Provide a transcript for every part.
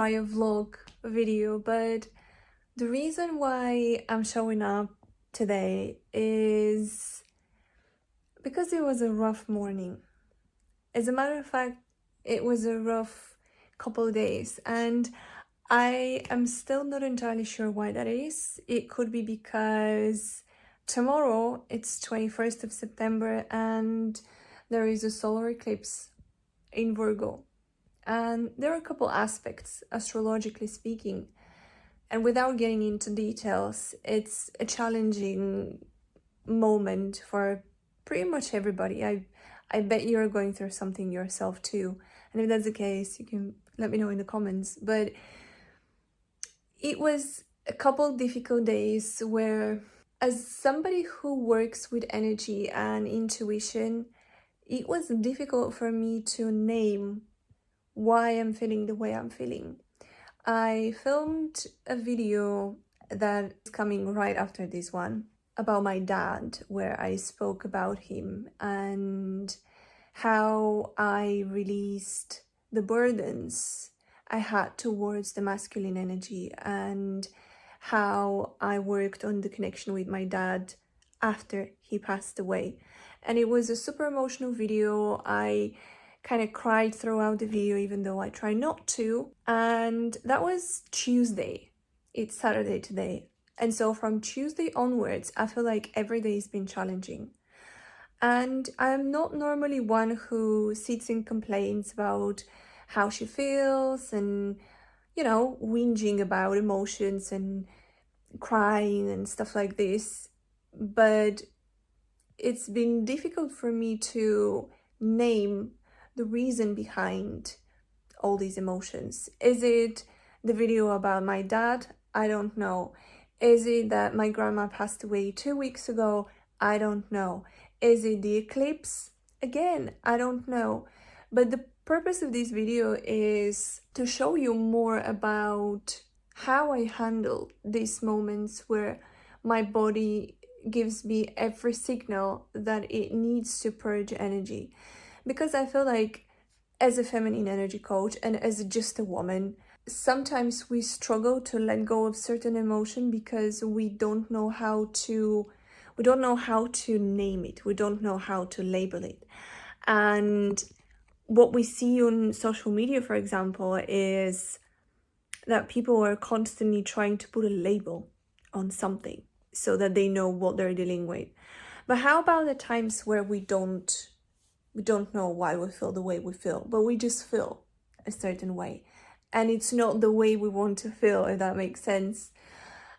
try a vlog video, but the reason why I'm showing up today is because it was a rough morning. As a matter of fact, it was a rough couple of days, and I am still not entirely sure why that is. It could be because tomorrow it's 21st of September and there is a solar eclipse in Virgo. And there are a couple aspects, astrologically speaking. And without getting into details, it's a challenging moment for pretty much everybody. I bet you're going through something yourself too. And if that's the case, you can let me know in the comments. But it was a couple difficult days where, as somebody who works with energy and intuition, it was difficult for me to name why I'm feeling the way I'm feeling. I filmed a video that is coming right after this one about my dad, where I spoke about him and how I released the burdens I had towards the masculine energy and how I worked on the connection with my dad after he passed away. And it was a super emotional video. I kind of cried throughout the video, even though I try not to. And that was Tuesday. It's Saturday today. And so from Tuesday onwards, I feel like every day has been challenging. And I'm not normally one who sits and complains about how she feels and, you know, whinging about emotions and crying and stuff like this. But it's been difficult for me to name the reason behind all these emotions. Is it the video about my dad? I don't know. Is it that my grandma passed away 2 weeks ago? I don't know. Is it the eclipse? Again, I don't know. But the purpose of this video is to show you more about how I handle these moments where my body gives me every signal that it needs to purge energy. Because I feel like as a feminine energy coach and as just a woman, sometimes we struggle to let go of certain emotion because we don't know how to name it. We don't know how to label it. And what we see on social media, for example, is that people are constantly trying to put a label on something so that they know what they're dealing with. But how about the times where we don't know why we feel the way we feel, but we just feel a certain way. And it's not the way we want to feel, if that makes sense.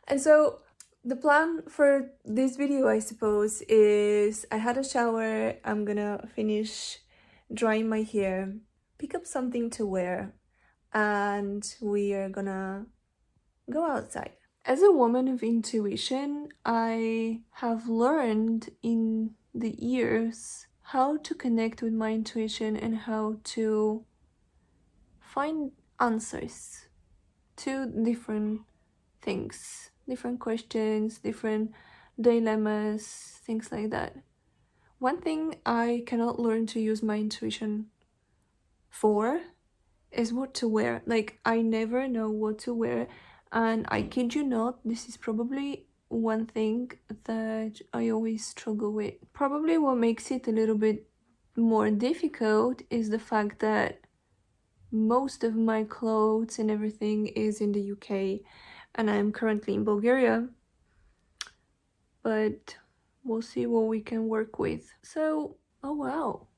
And so the plan for this video, I suppose, is I had a shower, I'm gonna finish drying my hair, pick up something to wear, and we are gonna go outside. As a woman of intuition, I have learned in the years how to connect with my intuition and how to find answers to different things, different questions, different dilemmas, things like that. One thing I cannot learn to use my intuition for is what to wear. Like, I never know what to wear, and I kid you not, this is probably one thing that I always struggle with. Probably what makes it a little bit more difficult is the fact that most of my clothes and everything is in the UK and I'm currently in Bulgaria, but we'll see what we can work with. So, oh wow,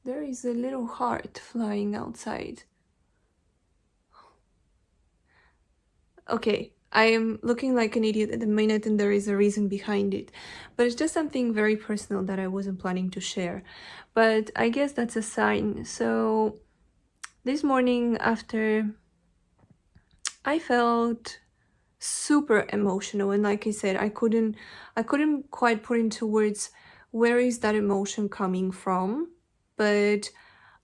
there is a little heart flying outside. Okay, I am looking like an idiot at the minute and there is a reason behind it, but it's just something very personal that I wasn't planning to share, but I guess that's a sign. So this morning, after I felt super emotional, and like I said, I couldn't quite put into words where is that emotion coming from, but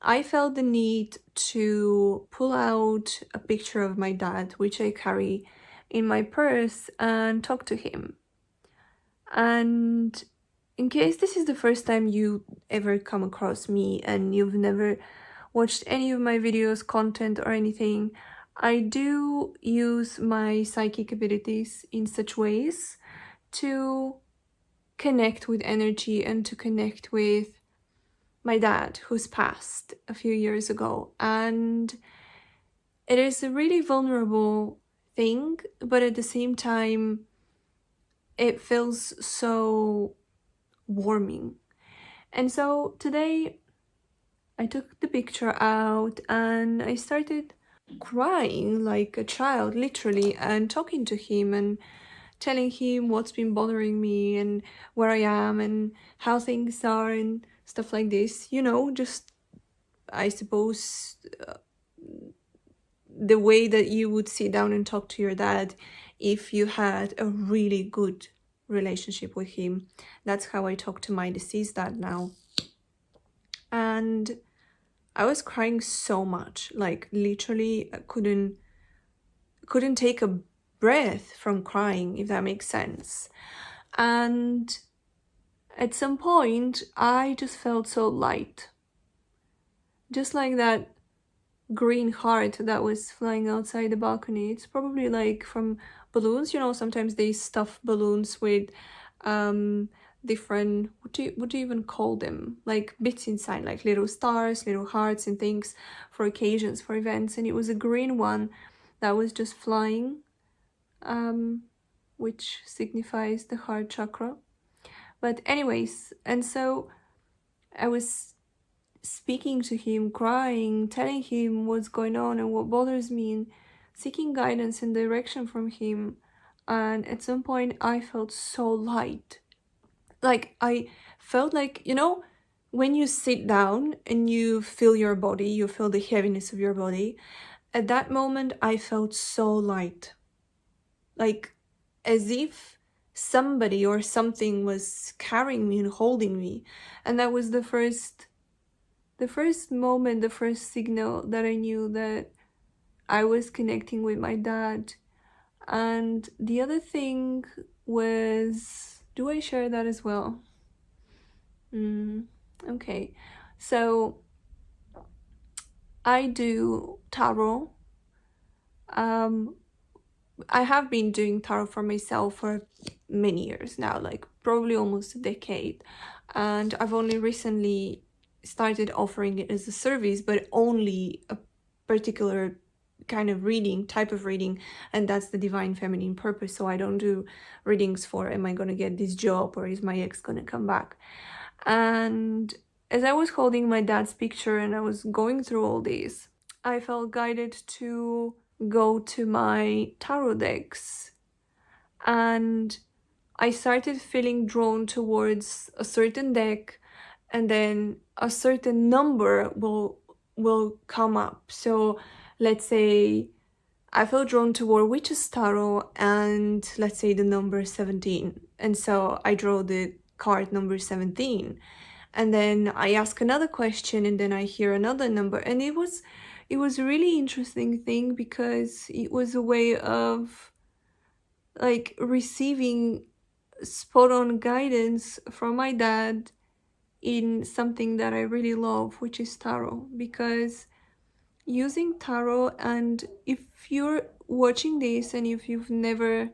I felt the need to pull out a picture of my dad, which I carry in my purse, and talk to him. And in case this is the first time you ever come across me and you've never watched any of my videos, content or anything, I do use my psychic abilities in such ways to connect with energy and to connect with my dad, who's passed a few years ago. And it is a really vulnerable thing, but at the same time, it feels so warming. And so today I took the picture out and I started crying like a child, literally, and talking to him and telling him what's been bothering me and where I am and how things are and stuff like this. You know, just, I suppose, the way that you would sit down and talk to your dad if you had a really good relationship with him. That's how I talk to my deceased dad now. And I was crying so much, like literally I couldn't take a breath from crying, if that makes sense. And at some point I just felt so light, just like that green heart that was flying outside the balcony. It's probably like from balloons, you know, sometimes they stuff balloons with different, what do you even call them, like bits inside, like little stars, little hearts and things for occasions, for events. And it was a green one that was just flying, which signifies the heart chakra. But anyways, and so I was speaking to him, crying, telling him what's going on and what bothers me, and seeking guidance and direction from him. And at some point I felt so light. Like I felt like, you know, when you sit down and you feel your body, you feel the heaviness of your body. At that moment I felt so light, like as if somebody or something was carrying me and holding me. And that was the first moment, the first signal that I knew that I was connecting with my dad. And the other thing was, do I share that as well? Okay, so I do tarot. I have been doing tarot for myself for many years now, like probably almost a decade. And I've only recently started offering it as a service, but only a particular kind of reading, type of reading, and that's the divine feminine purpose. So I don't do readings for, am I going to get this job or is my ex going to come back? And as I was holding my dad's picture and I was going through all these, I felt guided to go to my tarot decks, and I started feeling drawn towards a certain deck, and then a certain number will come up. So let's say I felt drawn toward Witch's Tarot and let's say the number 17, and so I draw the card number 17, and then I ask another question and then I hear another number. And it was a really interesting thing because it was a way of like receiving spot on guidance from my dad in something that I really love, which is tarot. Because using tarot, and if you're watching this and if you've never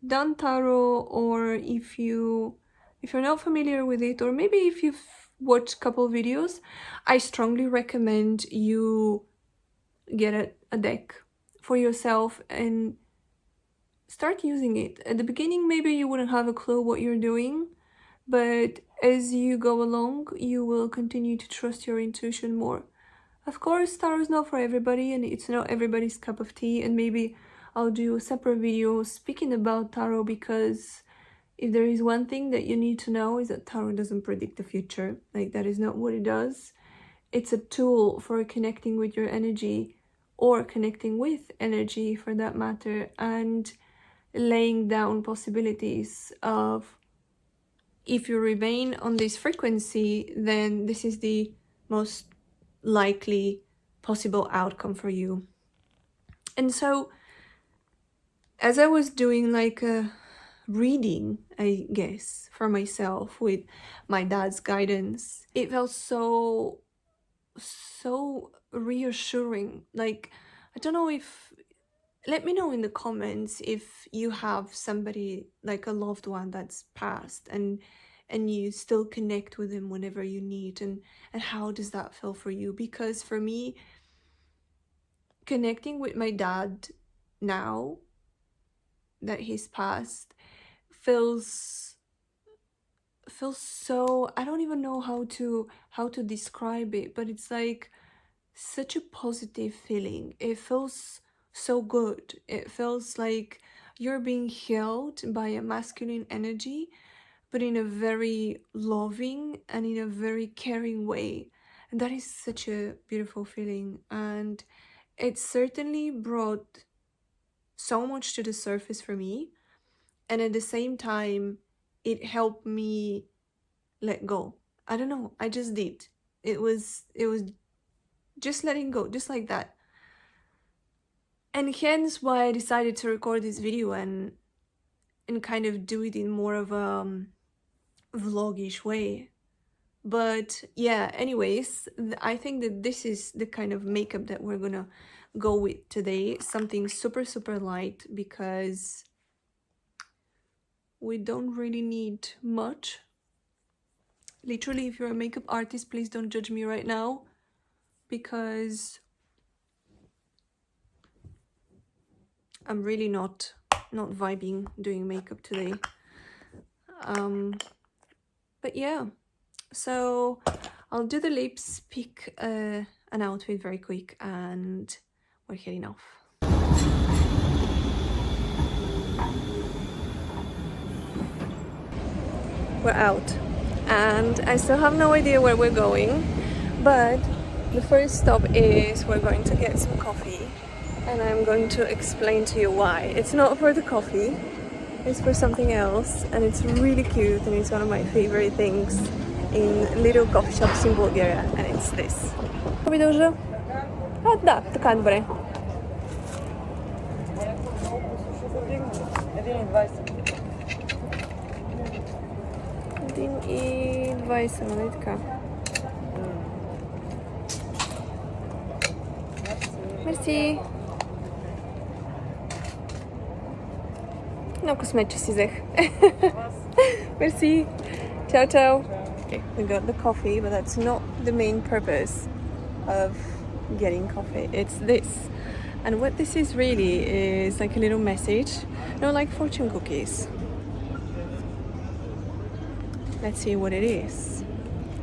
done tarot, or if you're not familiar with it, or maybe if you've watched a couple videos, I strongly recommend you get a deck for yourself and start using it. At the beginning, maybe you wouldn't have a clue what you're doing, but as you go along, you will continue to trust your intuition more. Of course, tarot is not for everybody, and it's not everybody's cup of tea, and maybe I'll do a separate video speaking about tarot, because if there is one thing that you need to know is that tarot doesn't predict the future. Like, that is not what it does. It's a tool for connecting with your energy, or connecting with energy for that matter, and laying down possibilities of, if you remain on this frequency, then this is the most likely possible outcome for you. And so as I was doing like a reading, I guess, for myself with my dad's guidance, it felt so reassuring. Like, I don't know if, let me know in the comments if you have somebody, like a loved one that's passed, and you still connect with them whenever you need, and how does that feel for you? Because for me, connecting with my dad now that he's passed feels so, I don't even know how to describe it, but it's like such a positive feeling. It feels so good. It feels like you're being held by a masculine energy, but in a very loving and in a very caring way. And that is such a beautiful feeling. And it certainly brought so much to the surface for me. And at the same time, it helped me let go. I don't know, I just did. It was just letting go, just like that. And hence why I decided to record this video and kind of do it in more of a vlogish way. But yeah, anyways, I think that this is the kind of makeup that we're gonna go with today. Something super, super light, because we don't really need much. Literally, if you're a makeup artist, please don't judge me right now, because I'm really not vibing doing makeup today. But yeah, so I'll do the lips, pick an outfit very quick, and we're heading off. We're out, and I still have no idea where we're going, but the first stop is we're going to get some coffee, and I'm going to explain to you why. It's not for the coffee, it's for something else, and it's really cute, and it's one of my favorite things in little coffee shops in Bulgaria, and it's this. Помидоры? А, да, така добре. 1,20, нали така? Мерси. Много косметче си взех. Мерси. Ciao, ciao. Okay, we got the coffee, but that's not the main purpose of getting coffee. It's this. And what this is really is like a little message, like fortune cookies. Let's see what it is.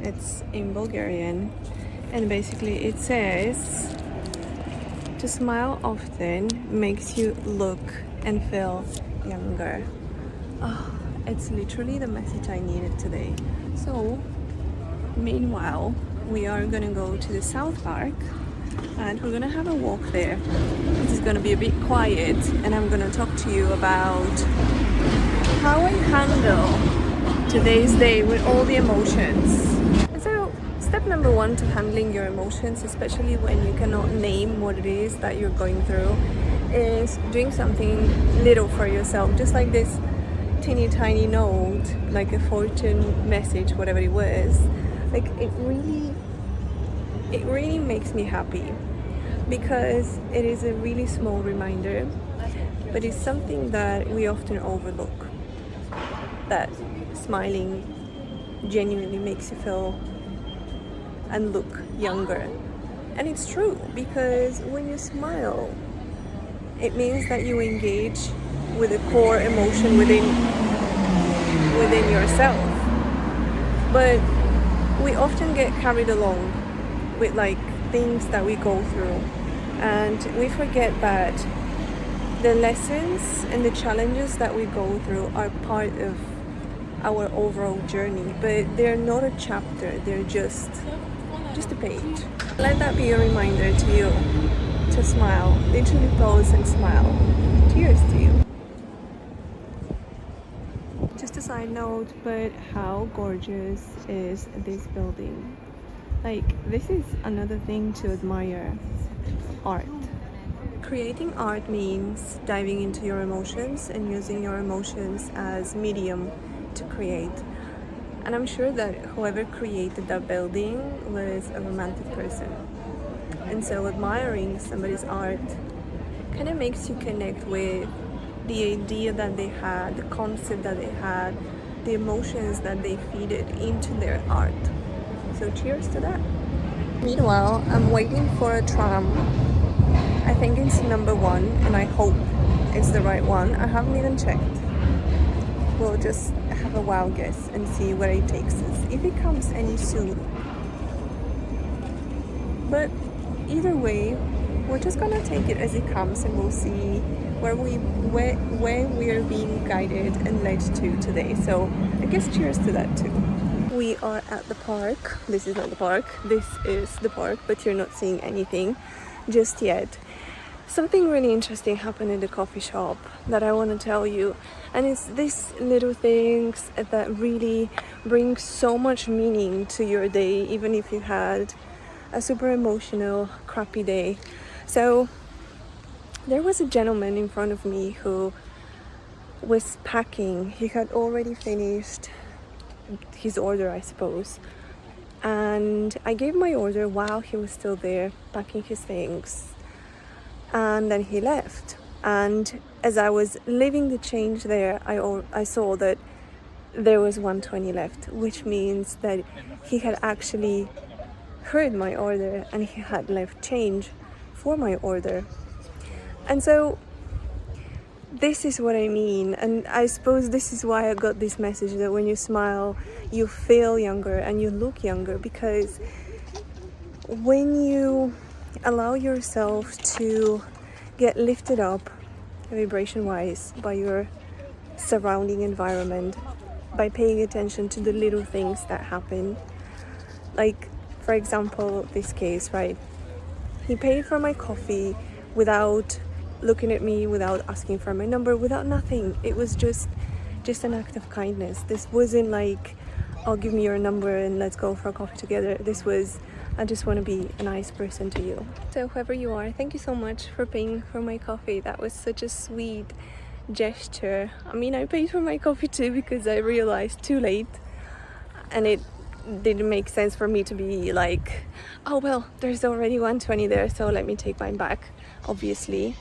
It's in Bulgarian, and basically it says, to smile often makes you look and feel younger. Oh, it's literally the message I needed today. So, meanwhile, we are gonna go to the South Park, and we're gonna have a walk there. This is gonna be a bit quiet, and I'm gonna talk to you about how I handle today's day with all the emotions. And so, step number one to handling your emotions, especially when you cannot name what it is that you're going through, is doing something little for yourself, just like this teeny tiny note, like a fortune message, whatever it was. Like, it really makes me happy, because it is a really small reminder, but it's something that we often overlook, that smiling genuinely makes you feel and look younger. And it's true, because when you smile, it means that you engage with a core emotion within yourself. But we often get carried along with like things that we go through, and we forget that the lessons and the challenges that we go through are part of our overall journey, but they're not a chapter, they're just a page. Let that be a reminder to you to smile. Literally pause and smile. Cheers to you. Just a side note, but how gorgeous is this building? Like, this is another thing to admire. Art. Creating art means diving into your emotions and using your emotions as medium to create. And I'm sure that whoever created that building was a romantic person. And so admiring somebody's art kind of makes you connect with the idea that they had, the concept that they had, the emotions that they feed it into their art. So cheers to that. Meanwhile, I'm waiting for a tram. I think it's number 1 and I hope it's the right one. I haven't even checked. We'll just have a wild guess and see where it takes us, if it comes any soon. But either way, we're just gonna take it as it comes and we'll see where we are being guided and led to today. So I guess cheers to that too. We are at the park. This is not the park. This is the park, but you're not seeing anything just yet. Something really interesting happened in the coffee shop that I want to tell you, and it's these little things that really bring so much meaning to your day, even if you had a super emotional, crappy day. So there was a gentleman in front of me who was packing. He had already finished his order, I suppose, and I gave my order while he was still there packing his things, and then he left. And as I was leaving the change there, I saw that there was 120 left, which means that he had actually heard my order and he had left change for my order. And so this is what I mean, and I suppose this is why I got this message that when you smile, you feel younger and you look younger, because when you allow yourself to get lifted up vibration-wise by your surrounding environment, by paying attention to the little things that happen, like for example this case, right? He paid for my coffee without looking at me, without asking for my number, without nothing. It was just an act of kindness. This wasn't like, I'll give me your number and let's go for a coffee together. This was, I just want to be a nice person to you. So whoever you are, thank you so much for paying for my coffee. That was such a sweet gesture. I mean, I paid for my coffee too because I realized too late, and it didn't make sense for me to be like, oh well, there's already 120 there, so let me take mine back, obviously.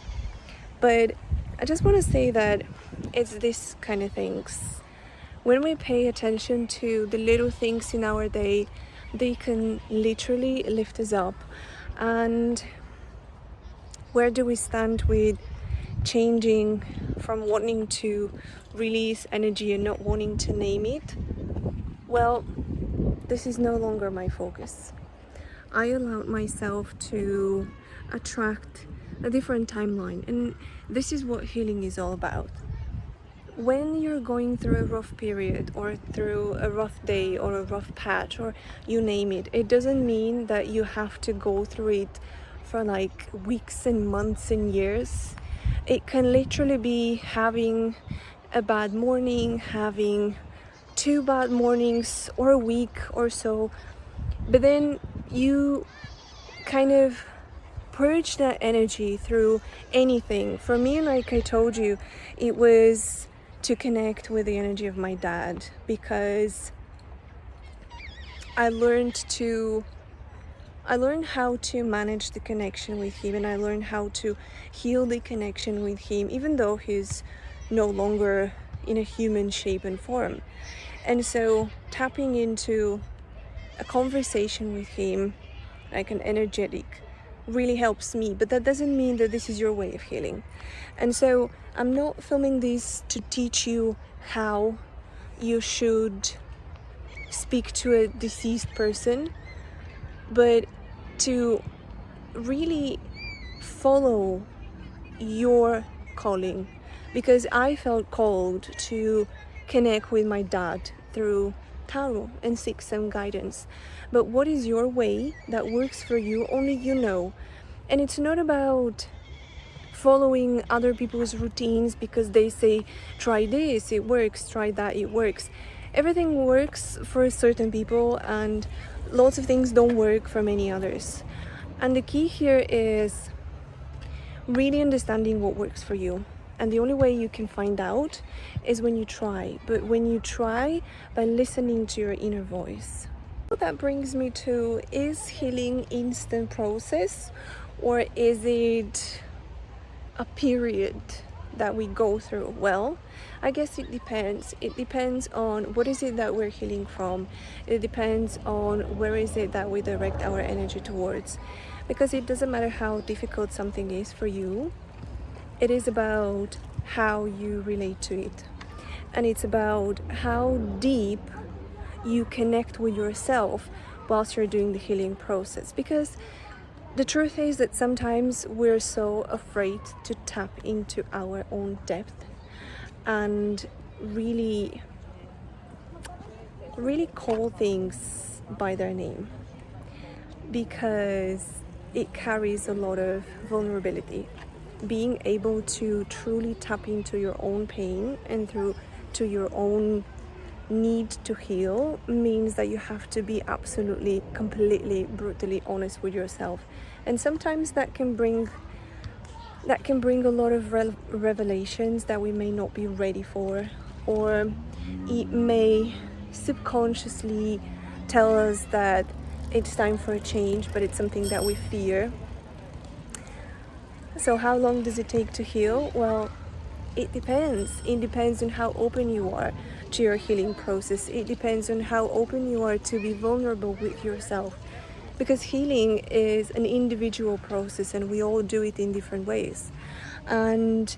But I just want to say that it's this kind of things. When we pay attention to the little things in our day, they can literally lift us up. And where do we stand with changing from wanting to release energy and not wanting to name it? Well, this is no longer my focus. I allowed myself to attract a different timeline, and this is what healing is all about. When you're going through a rough period or through a rough day or a rough patch, or you name it, it doesn't mean that you have to go through it for like weeks and months and years. It can literally be having a bad morning, having 2 bad mornings, or a week or so, but then you kind of purge that energy through anything. For me, like I told you, it was to connect with the energy of my dad, because I learned how to manage the connection with him, and I learned how to heal the connection with him, even though he's no longer in a human shape and form. And so tapping into a conversation with him, like an energetic, really helps me. But that doesn't mean that this is your way of healing. And so I'm not filming this to teach you how you should speak to a deceased person, but to really follow your calling, because I felt called to connect with my dad through tarot and seek some guidance. But what is your way that works for you, only you know. And it's not about following other people's routines because they say try this, it works, try that, it works. Everything works for certain people and lots of things don't work for many others. And the key here is really understanding what works for you. And the only way you can find out is when you try. But when you try by listening to your inner voice. what that brings me to, is healing instant process, or is it a period that we go through? Well, I guess it depends. It depends on what is it that we're healing from. It depends on where is it that we direct our energy towards. Because it doesn't matter how difficult something is for you, it is about how you relate to it. And it's about how deep you connect with yourself whilst you're doing the healing process. Because the truth is that sometimes we're so afraid to tap into our own depth and really call things by their name, because it carries a lot of vulnerability. Being able to truly tap into your own pain and to your own need to heal means that you have to be absolutely, completely, brutally honest with yourself. And sometimes that can bring a lot of revelations that we may not be ready for, or it may subconsciously tell us that it's time for a change, but it's something that we fear. So how long does it take to heal? Well, it depends. It depends on how open you are to your healing process. It depends on how open you are to be vulnerable with yourself. Because healing is an individual process and we all do it in different ways. And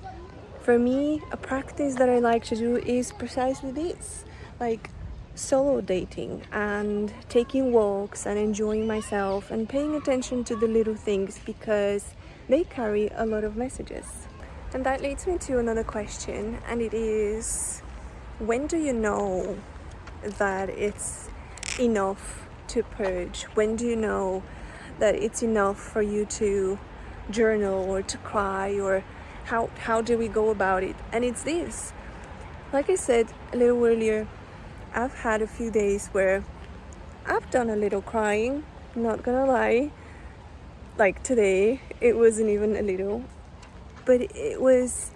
for me, a practice that I like to do is precisely this, like solo dating and taking walks and enjoying myself and paying attention to the little things, because they carry a lot of messages. And that leads me to another question, and it is, when do you know that it's enough to purge? When do you know that it's enough for you to journal or to cry, or how do we go about it? And it's this, like I said a little earlier, I've had a few days where I've done a little crying, not gonna lie. Like today, it wasn't even a little, but it was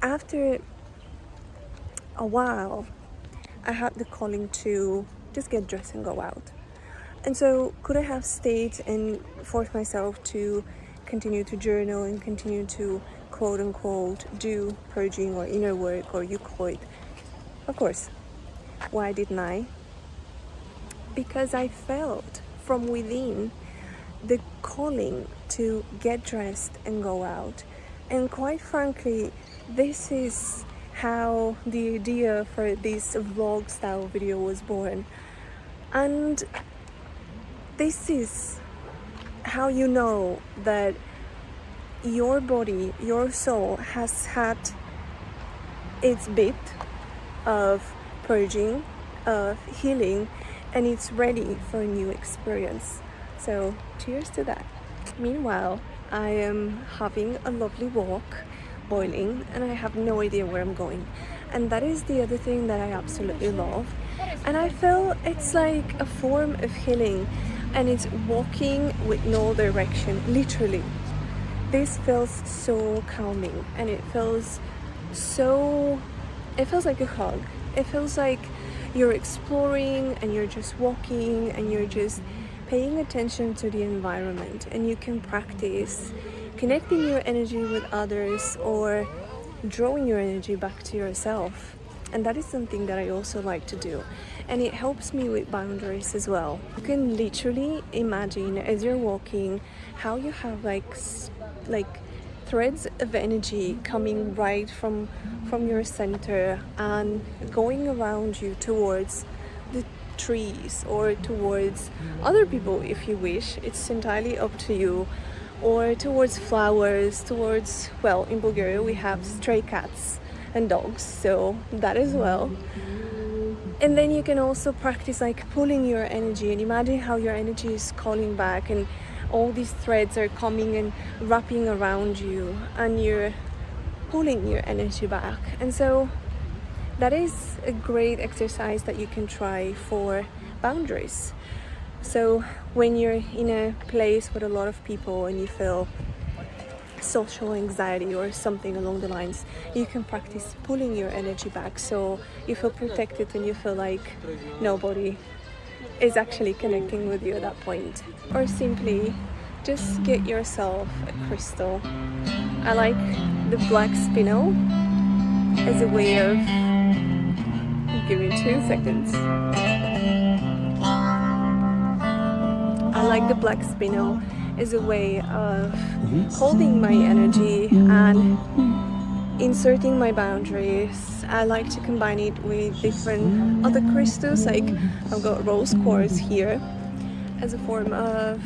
after a while. I had the calling to just get dressed and go out. And so could I have stayed and forced myself to continue to journal and continue to quote unquote do purging or inner work, or you call it? Of course. Why didn't I? Because I felt from within the calling to get dressed and go out. And quite frankly, this is how the idea for this vlog style video was born. And this is how you know that your body, your soul has had its bit of purging, of healing, and it's ready for a new experience. So cheers to that. Meanwhile, I am having a lovely walk, boiling, and I have no idea where I'm going. And that is the other thing that I absolutely love. And I feel it's like a form of healing, and it's walking with no direction, literally. This feels so calming, and it feels like a hug. It feels like you're exploring and you're just walking and you're just paying attention to the environment, and you can practice connecting your energy with others or drawing your energy back to yourself. And that is something that I also like to do, and it helps me with boundaries as well. You can literally imagine as you're walking how you have like threads of energy coming right from your center and going around you towards the trees or towards other people if you wish. It's entirely up to you. Or towards flowers, towards, well, in Bulgaria we have stray cats and dogs, so that as well. And then you can also practice like pulling your energy, and imagine how your energy is calling back, and all these threads are coming and wrapping around you, and you're pulling your energy back. And so that is a great exercise that you can try for boundaries. So when you're in a place with a lot of people and you feel social anxiety or something along the lines, you can practice pulling your energy back so you feel protected and you feel like nobody is actually connecting with you at that point. Or simply just get yourself a crystal. I like the black spinel as a way of, give me 2 seconds. I like the black spinel as a way of holding my energy and inserting my boundaries. I like to combine it with different other crystals, like I've got rose quartz here as a form of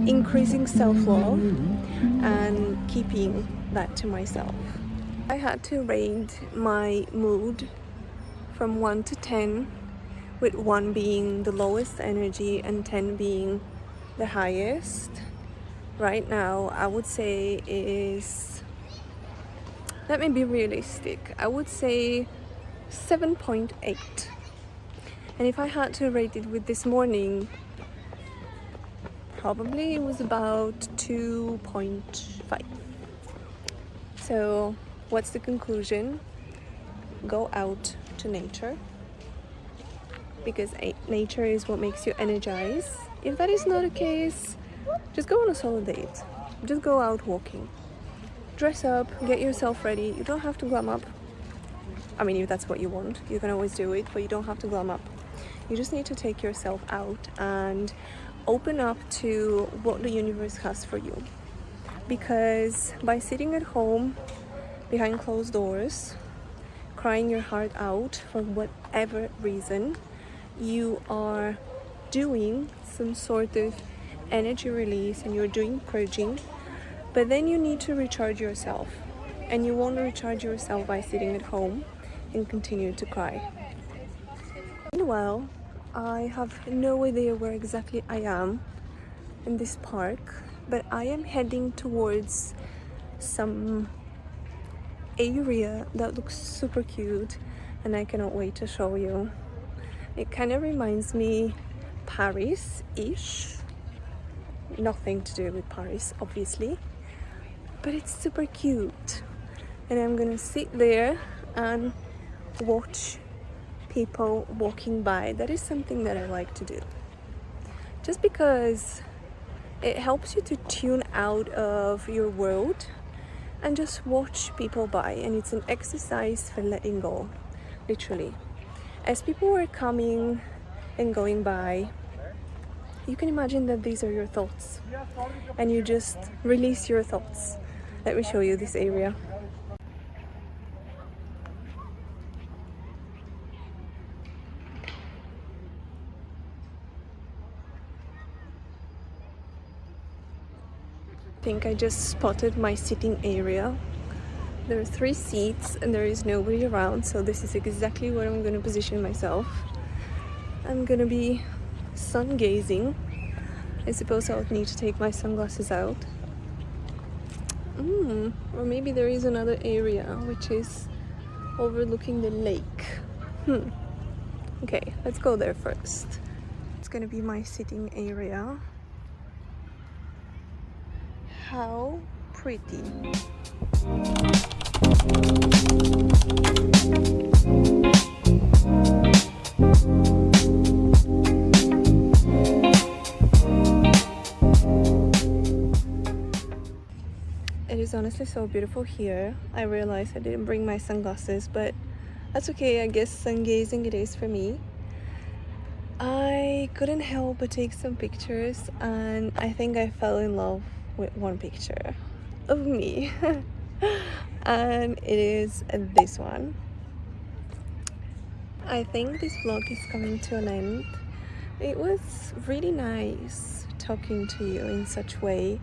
increasing self-love and keeping that to myself. I had to rate my mood from 1 to 10, with 1 being the lowest energy and 10 being the highest. Right now I would say is, let me be realistic, I would say 7.8. And if I had to rate it with this morning, probably it was about 2.5. So what's the conclusion? Go out to nature, because nature is what makes you energize. If that is not the case, just go on a solo date. Just go out walking. Dress up, get yourself ready. You don't have to glam up. I mean, if that's what you want, you can always do it, but you don't have to glam up. You just need to take yourself out and open up to what the universe has for you. Because by sitting at home behind closed doors, crying your heart out for whatever reason, you are doing some sort of energy release and you're doing purging, but then you need to recharge yourself, and you won't recharge yourself by sitting at home and continue to cry. Meanwhile, I have no idea where exactly I am in this park, but I am heading towards some area that looks super cute and I cannot wait to show you. It kind of reminds me Paris-ish. Nothing to do with Paris, obviously, but it's super cute. And I'm gonna sit there and watch people walking by. That is something that I like to do, just because it helps you to tune out of your world and just watch people by, and it's an exercise for letting go, literally. As people were coming and going by, you can imagine that these are your thoughts, and you just release your thoughts. Let me show you this area. I think I just spotted my sitting area. There are 3 seats and there is nobody around, so this is exactly where I'm going to position myself. I'm going to be sun gazing. I suppose I would need to take my sunglasses out. Or maybe there is another area which is overlooking the lake. Okay, let's go there first. It's going to be my sitting area. How pretty. It is honestly so beautiful here. I realized I didn't bring my sunglasses, but that's okay. I guess sun gazing it is for me. I couldn't help but take some pictures, and I think I fell in love with one picture of me. And it is this one. I think this vlog is coming to an end. It was really nice talking to you in such way,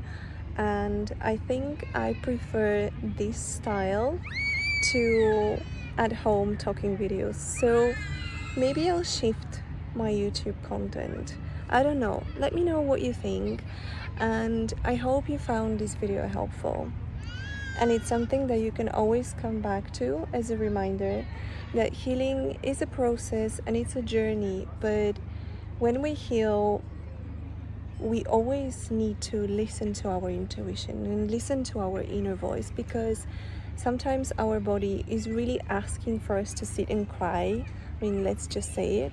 and I think I prefer this style to at home talking videos, so maybe I'll shift my YouTube content. I don't know, let me know what you think, and I hope you found this video helpful. And it's something that you can always come back to as a reminder that healing is a process and it's a journey, but when we heal, we always need to listen to our intuition and listen to our inner voice, because sometimes our body is really asking for us to sit and cry. I mean, let's just say it.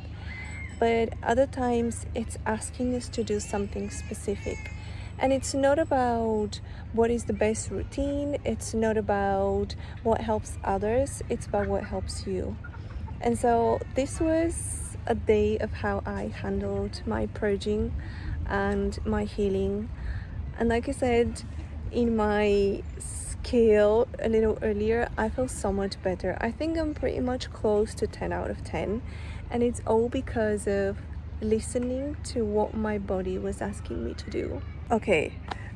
but other times it's asking us to do something specific. And it's not about what is the best routine, it's not about what helps others, it's about what helps you. And so this was a day of how I handled my purging and my healing. And like I said in my scale a little earlier, I feel so much better. I think I'm pretty much close to 10 out of 10. And it's all because of listening to what my body was asking me to do. Okay,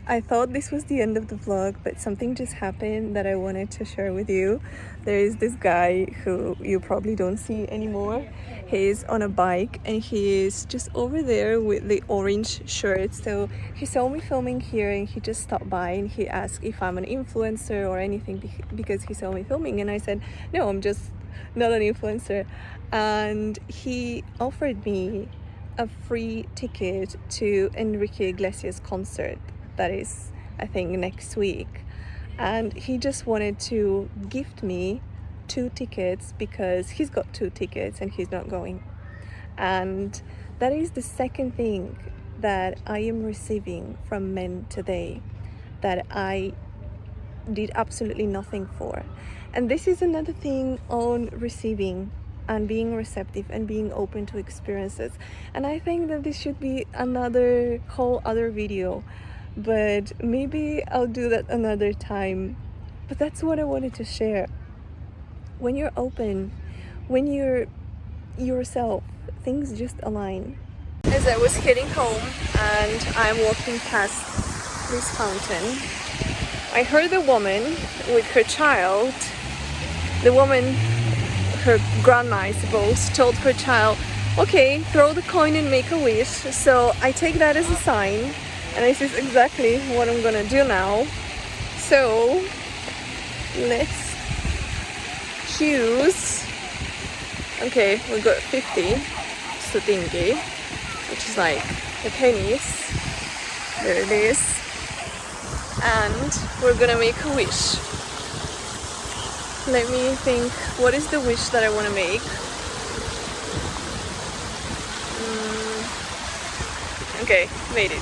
I thought this was the end of the vlog, but something just happened that I wanted to share with you. There is this guy who you probably don't see anymore. He's on a bike and he is just over there with the orange shirt. So he saw me filming here and he just stopped by and he asked if I'm an influencer or anything because he saw me filming. And I said, no, I'm just not an influencer. And he offered me a free ticket to Enrique Iglesias' concert that is, I think, next week. And he just wanted to gift me 2 tickets because he's got 2 tickets and he's not going. And that is the second thing that I am receiving from men today that I did absolutely nothing for. And this is another thing on receiving and being receptive and being open to experiences. And I think that this should be another whole other video, but maybe I'll do that another time. But that's what I wanted to share. When you're open, when you're yourself, things just align. As I was heading home and I'm walking past this fountain, I heard a woman with her child. The woman, her grandma I suppose, told her child, okay, throw the coin and make a wish. So I take that as a sign, and this is exactly what I'm gonna do now. So let's choose. Okay, we got 50 sutingi, which is like the pennies. There it is. And we're gonna make a wish. Let me think, what is the wish that I want to make? Okay, made it.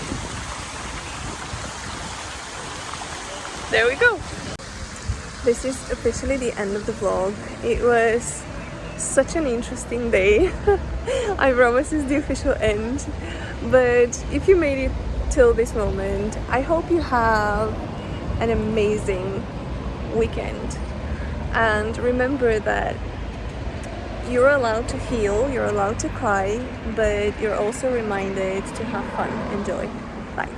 There we go. This is officially the end of the vlog. It was such an interesting day. I promise it's the official end. But if you made it till this moment, I hope you have an amazing weekend. And remember that you're allowed to heal, you're allowed to cry, but you're also reminded to have fun and joy. Bye.